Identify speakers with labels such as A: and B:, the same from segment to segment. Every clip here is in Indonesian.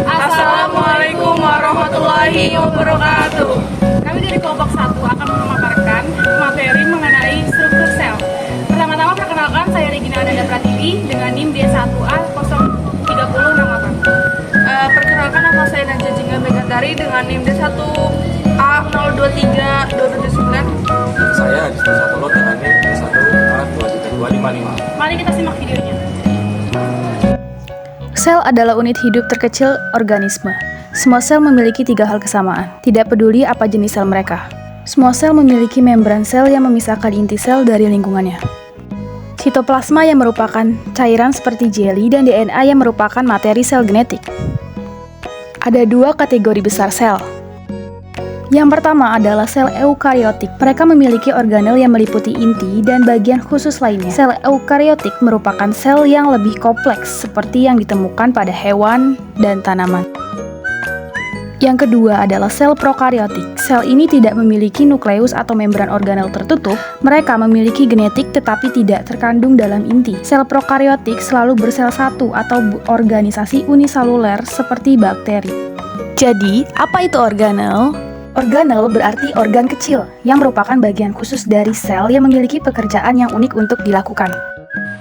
A: Assalamualaikum warahmatullahi wabarakatuh.
B: Kami dari kelompok 1 akan memaparkan materi mengenai struktur sel. Pertama-tama perkenalkan, saya Regina Ananda Pratiwi dengan NIM D1A 03068.
A: Perkenalkan, nama saya Najwa Jingga Megantari dengan NIM D1A 023279.
C: Saya Adista Satolo dengan NIM D1A 23255.
B: Mari kita simak videonya.
D: Sel adalah unit hidup terkecil organisme. Semua sel memiliki 3 hal kesamaan, tidak peduli apa jenis sel mereka. Semua sel memiliki membran sel yang memisahkan inti sel dari lingkungannya. Sitoplasma yang merupakan cairan seperti jelly dan DNA yang merupakan materi sel genetik. Ada 2 kategori besar sel. Yang pertama adalah sel eukariotik. Mereka memiliki organel yang meliputi inti dan bagian khusus lainnya. Sel eukariotik merupakan sel yang lebih kompleks seperti yang ditemukan pada hewan dan tanaman. Yang kedua adalah sel prokariotik. Sel ini tidak memiliki nukleus atau membran organel tertutup. Mereka memiliki genetik tetapi tidak terkandung dalam inti. Sel prokariotik selalu bersel satu atau organisasi uniseluler seperti bakteri. Jadi, apa itu organel? Organel berarti organ kecil yang merupakan bagian khusus dari sel yang memiliki pekerjaan yang unik untuk dilakukan.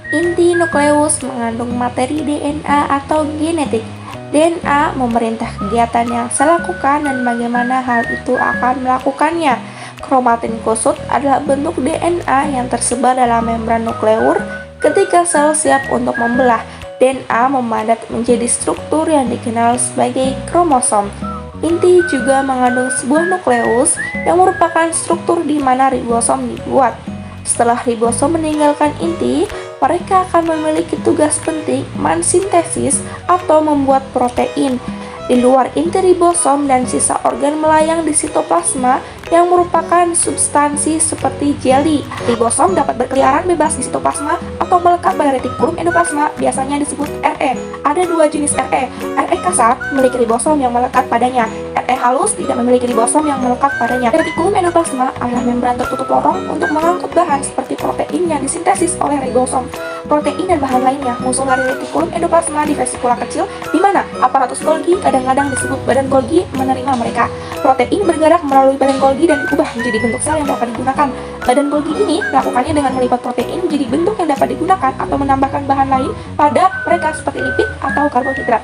E: Inti nukleus mengandung materi DNA atau genetik. DNA memerintah kegiatan yang sel lakukan dan bagaimana hal itu akan melakukannya. Kromatin kusut adalah bentuk DNA yang tersebar dalam membran nukleus ketika sel siap untuk membelah. DNA memadat menjadi struktur yang dikenal sebagai kromosom. Inti juga mengandung sebuah nukleus yang merupakan struktur di mana ribosom dibuat. Setelah ribosom meninggalkan inti, mereka akan memiliki tugas penting mensintesis atau membuat protein. Di luar inti ribosom dan sisa organ melayang di sitoplasma yang merupakan substansi seperti jelly. Ribosom dapat berkeliaran bebas di sitoplasma atau melekat pada retikulum endoplasma, biasanya disebut RE. Ada 2 jenis RE. RE kasar memiliki ribosom yang melekat padanya. RE halus tidak memiliki ribosom yang melekat padanya. Retikulum endoplasma adalah membran tertutup lorong untuk mengangkut bahan seperti protein yang disintesis oleh ribosom. Protein dan bahan lainnya muncul dari retikulum endoplasma di vesikula kecil, di mana aparatus Golgi kadang-kadang disebut badan Golgi menerima mereka. Protein bergerak melalui badan Golgi dan diubah menjadi bentuk sel yang dapat digunakan. Badan Golgi ini melakukannya dengan melipat protein menjadi bentuk yang dapat digunakan atau menambahkan bahan lain pada mereka seperti lipid atau karbohidrat.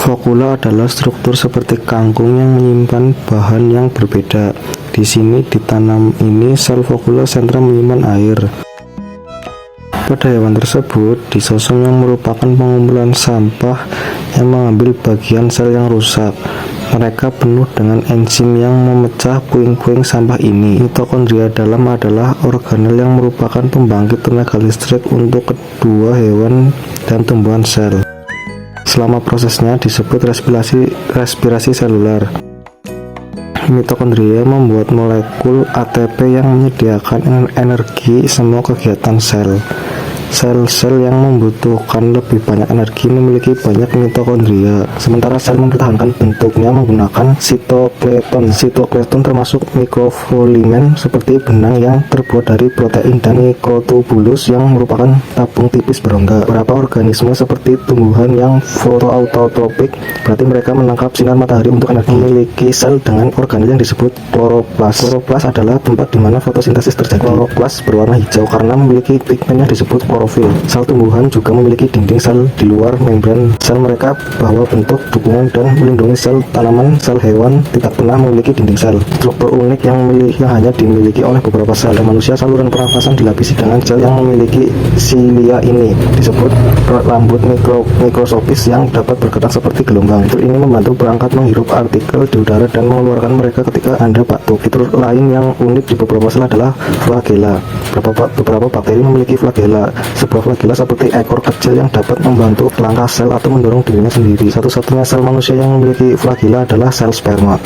F: Vokula adalah struktur seperti kangkung yang menyimpan bahan yang berbeda. Di sini ditanam ini sel vokula sentra menyimpan air. Pada hewan tersebut, disosum yang merupakan pengumpulan sampah yang mengambil bagian sel yang rusak. Mereka penuh dengan enzim yang memecah puing-puing sampah ini. Mitokondria dalam adalah organel yang merupakan pembangkit tenaga listrik untuk kedua hewan dan tumbuhan sel. Selama prosesnya disebut respirasi seluler. Mitokondria membuat molekul ATP yang menyediakan energi semua kegiatan sel. Sel-sel yang membutuhkan lebih banyak energi memiliki banyak mitokondria, sementara sel mempertahankan bentuknya menggunakan sitoskeleton. Sitoskeleton termasuk mikrofilament seperti benang yang terbuat dari protein dan mikrotubulus yang merupakan tabung tipis berongga. Beberapa organisme seperti tumbuhan yang fotoautotrofik, berarti mereka menangkap sinar matahari untuk energi, memiliki sel dengan organel yang disebut kloroplas. Kloroplas adalah tempat di mana fotosintesis terjadi. Kloroplas berwarna hijau karena memiliki pigmen yang disebut klorofil. Sel tumbuhan juga memiliki dinding sel di luar membran sel mereka bahwa bentuk dukungan dan melindungi sel tanaman. Sel hewan tidak pernah memiliki dinding sel. Struktur unik yang hanya dimiliki oleh beberapa sel. Pada manusia, saluran pernafasan dilapisi dengan sel yang memiliki silia ini disebut rambut mikroskopis yang dapat bergerak seperti gelombang. Fitur ini membantu perangkat menghirup partikel di udara dan mengeluarkan mereka ketika Anda batuk. Fitur lain yang unik di beberapa sel adalah flagela. Beberapa bakteri memiliki flagela. Sebuah flagela seperti ekor kecil yang dapat membantu langkah sel atau mendorong dirinya sendiri. Satu-satunya sel manusia yang memiliki flagela adalah sel sperma.